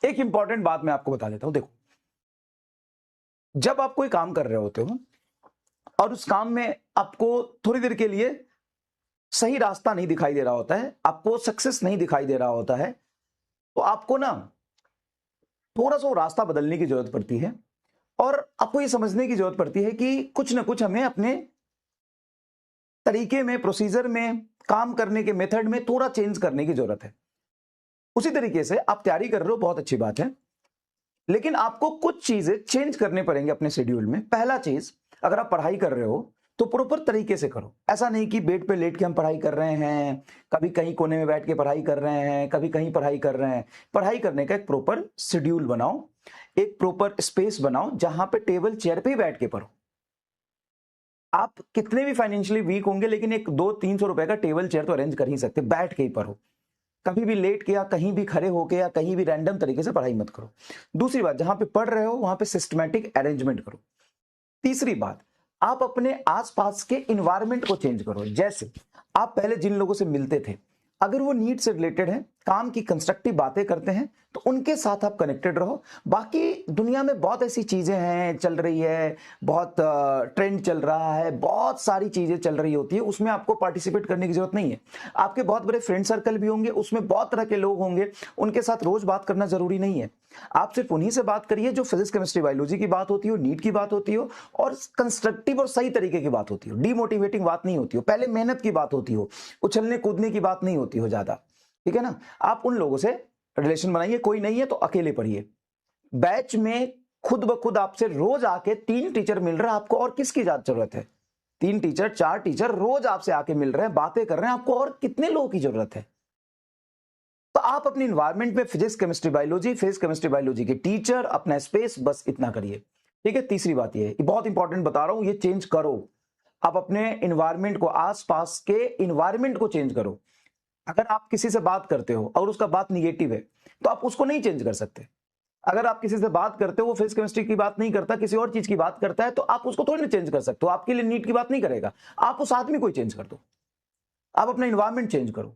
एक इंपॉर्टेंट बात मैं आपको बता देता हूं। देखो, जब आप कोई काम कर रहे होते हो और उस काम में आपको थोड़ी देर के लिए सही रास्ता नहीं दिखाई दे रहा होता है, आपको सक्सेस नहीं दिखाई दे रहा होता है, तो आपको ना थोड़ा सा वो रास्ता बदलने की जरूरत पड़ती है और आपको ये समझने की जरूरत पड़ती है कि कुछ ना कुछ हमें अपने तरीके में, प्रोसीजर में, काम करने के मेथड में थोड़ा चेंज करने की जरूरत है। उसी तरीके से आप तैयारी कर रहे हो, बहुत अच्छी बात है, लेकिन आपको कुछ चीजें चेंज करने पड़ेंगे अपने शेड्यूल में। पहला चीज, अगर आप पढ़ाई कर रहे हो तो प्रॉपर तरीके से करो। ऐसा नहीं कि बेड पे लेट के हम पढ़ाई कर रहे हैं, कभी कहीं कोने में बैठ के पढ़ाई कर रहे हैं, कभी कहीं पढ़ाई कर रहे हैं। पढ़ाई करने का एक प्रॉपर शेड्यूल बनाओ, एक प्रॉपर स्पेस बनाओ जहां पे टेबल चेयर पे ही बैठ के पढ़ो। आप कितने भी फाइनेंशियली वीक होंगे, लेकिन एक 200-300 रुपए का टेबल चेयर तो अरेंज कर ही सकते, बैठ के ही पढ़ो। कभी भी लेट के या कहीं भी खड़े होके या कहीं भी रैंडम तरीके से पढ़ाई मत करो। दूसरी बात, जहां पे पढ़ रहे हो वहां पे सिस्टमैटिक अरेंजमेंट करो। तीसरी बात, आप अपने आसपास के इन्वायरमेंट को चेंज करो। जैसे आप पहले जिन लोगों से मिलते थे, अगर वो नीड से रिलेटेड है, काम की कंस्ट्रक्टिव बातें करते हैं, तो उनके साथ आप कनेक्टेड रहो। बाकी दुनिया में बहुत ऐसी चीजें हैं, चल रही है, बहुत ट्रेंड चल रहा है, बहुत सारी चीजें चल रही होती है, उसमें आपको पार्टिसिपेट करने की जरूरत नहीं है। आपके बहुत बड़े फ्रेंड सर्कल भी होंगे, उसमें बहुत तरह के लोग होंगे, उनके साथ रोज बात करना जरूरी नहीं है। आप सिर्फ उन्हीं से बात करिए जो फिजिक्स, केमिस्ट्री, बायोलॉजी की बात होती हो, नीट की बात होती हो और कंस्ट्रक्टिव और सही तरीके की बात होती हो, डीमोटिवेटिंग बात नहीं होती हो, पहले मेहनत की बात होती हो, उछलने कूदने की बात नहीं होती हो ज्यादा। ठीक है ना? आप उन लोगों से रिलेशन बनाइए। कोई नहीं है तो अकेले पढ़िए। बैच में खुद ब खुद आपसे रोज आके 3 टीचर मिल रहे हैं, आपको और किसकी ज्यादा जरूरत है? 3 टीचर, 4 टीचर रोज आपसे आके मिल रहे हैं, बातें कर रहे हैं, आपको और कितने लोगों की जरूरत है? तो आप अपने इन्वायरमेंट में फिजिक्स, केमिस्ट्री, बायोलॉजी के टीचर, अपना स्पेस, बस इतना करिए। ठीक है? तीसरी बात ये बहुत इंपॉर्टेंट बता रहा हूं, ये चेंज करो। आप अपने इन्वायरमेंट को, आसपास के इन्वायरमेंट को चेंज करो। अगर आप किसी से बात करते हो और उसका बात निगेटिव है, तो आप उसको नहीं चेंज कर सकते। अगर आप किसी से बात करते हो, वो फिजिक्स, केमिस्ट्री की बात नहीं करता, किसी और चीज की बात करता है, तो आप उसको थोड़ी ना चेंज कर सकते हो। आपके लिए नीट की बात नहीं करेगा, आप उस आदमी को चेंज कर दो। आप अपना इन्वायरमेंट चेंज करो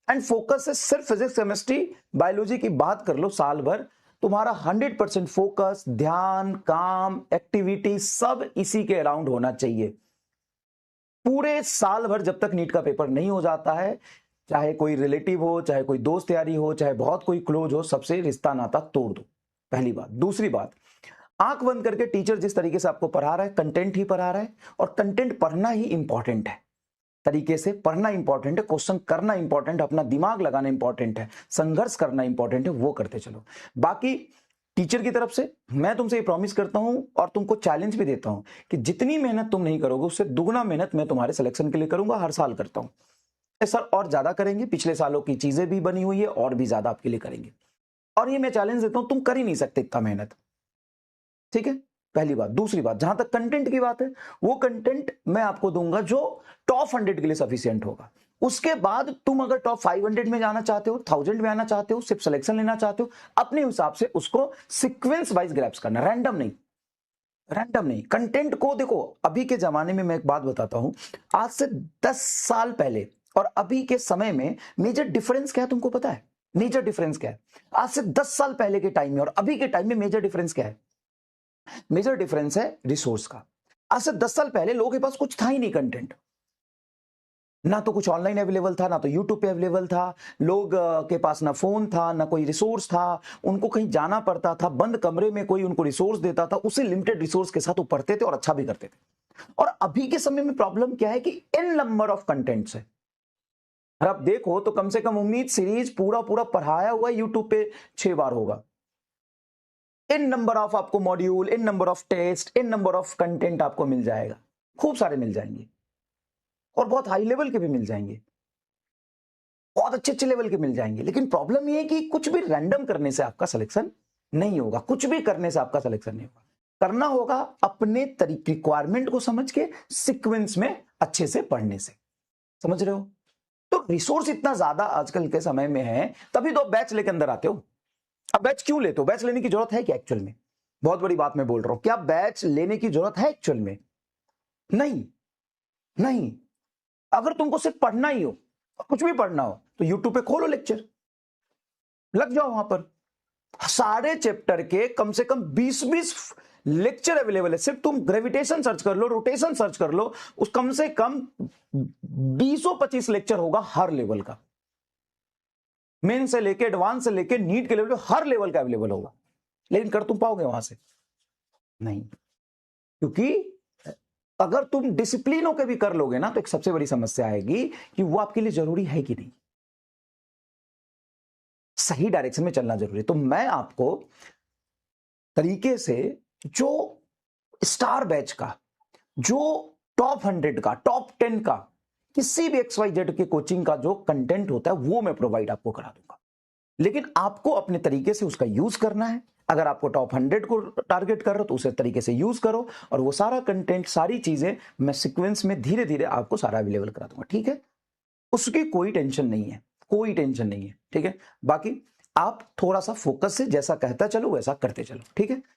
एंड फोकस से सिर्फ फिजिक्स, केमिस्ट्री, बायोलॉजी की बात कर लो साल भर। तुम्हारा 100% फोकस, ध्यान, काम, एक्टिविटी सब इसी के अराउंड होना चाहिए पूरे साल भर, जब तक नीट का पेपर नहीं हो जाता है। चाहे कोई रिलेटिव हो, चाहे कोई दोस्त यारी हो, चाहे बहुत कोई क्लोज हो, सबसे रिश्ता नाता तोड़ दो। पहली बात। दूसरी बात, आंख बंद करके टीचर जिस तरीके से आपको पढ़ा रहा है, कंटेंट ही पढ़ा रहा है, और कंटेंट पढ़ना ही इंपॉर्टेंट है। तरीके से पढ़ना इंपॉर्टेंट है, क्वेश्चन करना इंपॉर्टेंट है, अपना दिमाग लगाना इंपॉर्टेंट है, संघर्ष करना इंपॉर्टेंट है, वो करते चलो। बाकी टीचर की तरफ से मैं तुमसे ये प्रॉमिस करता हूं और तुमको चैलेंज भी देता हूं कि जितनी मेहनत तुम नहीं करोगे, उससे दुगना मेहनत मैं तुम्हारे सिलेक्शन के लिए करूंगा। हर साल करता हूं सर, और ज्यादा करेंगे। पिछले सालों की चीजें भी बनी हुई है, और भी ज्यादा आपके लिए करेंगे। और ये मैं चैलेंज देता हूं, तुम कर ही नहीं सकते इतना मेहनत। ठीक है? पहली बात। दूसरी बात, जहां तक कंटेंट की बात है, वो कंटेंट मैं आपको दूंगा जो टॉप 100 के लिए सफिशिएंट होगा। उसके बाद तुम अगर टॉप 500 में जाना चाहते हो, 1000 में आना चाहते हो, सिर्फ सिलेक्शन लेना चाहते हो, अपने हिसाब से उसको सीक्वेंस वाइज ग्रैब्स करना, रैंडम नहीं। रैंडम नहीं। कंटेंट को देखो, अभी के जमाने में मैं एक बात बताता हूं, आज से 10 साल पहले और अभी के समय में मेजर डिफरेंस क्या है तुमको पता है? मेजर डिफरेंस क्या है? आज से 10 साल पहले के टाइम में और अभी के टाइम में मेजर डिफरेंस क्या है? मेजर डिफरेंस है रिसोर्स का। आज से 10 साल पहले लोगों के पास कुछ था ही नहीं कंटेंट, ना तो कुछ ऑनलाइन अवेलेबल था, ना तो यूट्यूब पे अवेलेबल था, लोग के पास ना फोन था, ना कोई रिसोर्स था, उनको कहीं जाना पड़ता था, बंद कमरे में कोई उनको रिसोर्स देता था, उसी लिमिटेड रिसोर्स के साथ वो पढ़ते थे और अच्छा भी करते थे। और अभी के समय में प्रॉब्लम क्या है कि इन नंबर ऑफ कंटेंट्स है। और आप देखो तो कम से कम उम्मीद सीरीज पूरा पूरा पढ़ाया हुआ यूट्यूब पे 6 बार होगा। इन नंबर ऑफ आपको module, in number of test, in number of content आपको मिल जाएगा, खूब सारे मिल जाएंगे, और बहुत हाई लेवल के भी मिल जाएंगे, बहुत अच्छे अच्छे लेवल के मिल जाएंगे। लेकिन प्रॉब्लम ये है कि कुछ भी रैंडम करने से आपका सिलेक्शन नहीं होगा, कुछ भी करने से आपका सिलेक्शन नहीं होगा। करना होगा अपने तरीके, रिक्वायरमेंट को समझ के, सीक्वेंस में अच्छे से पढ़ने से। समझ रहे हो? तो रिसोर्स इतना ज्यादा आजकल के समय में है, तभी तो बैच लेके अंदर आते हो। अब बैच क्यों लेते हो? बैच लेने की जरूरत है क्या एक्चुअल में? बहुत बड़ी बात मैं बोल रहा हूं, क्या बैच लेने की जरूरत है एक्चुअल में? नहीं, नहीं। अगर तुमको सिर्फ पढ़ना ही हो, कुछ भी पढ़ना हो, तो यूट्यूब पे खोलो लेक्चर, लग जाओ वहां पर, सारे चैप्टर के कम से कम 20-20 लेक्चर अवेलेबल है। सिर्फ तुम ग्रेविटेशन सर्च कर लो, रोटेशन सर्च कर लो, उस कम से कम 20-25 लेक्चर होगा हर लेवल का, मेन से लेके एडवांस से लेके नीट के लेवल पे हर लेवल का अवेलेबल होगा। लेकिन कर तुम पाओगे वहां से? नहीं, क्योंकि अगर तुम डिसिप्लिन होकर भी कर लोगे ना तो एक सबसे बड़ी समस्या आएगी कि वो आपके लिए जरूरी है कि नहीं। सही डायरेक्शन में चलना जरूरी है। तो मैं आपको तरीके से जो स्टार बैच का, जो टॉप 100 का, टॉप 10 का, किसी भी XYZ के कोचिंग का जो कंटेंट होता है वो मैं प्रोवाइड आपको करा दूंगा। लेकिन आपको अपने तरीके से उसका यूज करना है। अगर आपको टॉप 100 को टारगेट कर रहे हो तो उसे तरीके से यूज करो, और वो सारा कंटेंट, सारी चीजें मैं सीक्वेंस में धीरे धीरे आपको सारा अवेलेबल करा दूंगा। ठीक है, उसकी कोई टेंशन नहीं है, कोई टेंशन नहीं है। ठीक है, बाकी आप थोड़ा सा फोकस से जैसा कहता चलो वैसा करते चलो। ठीक है।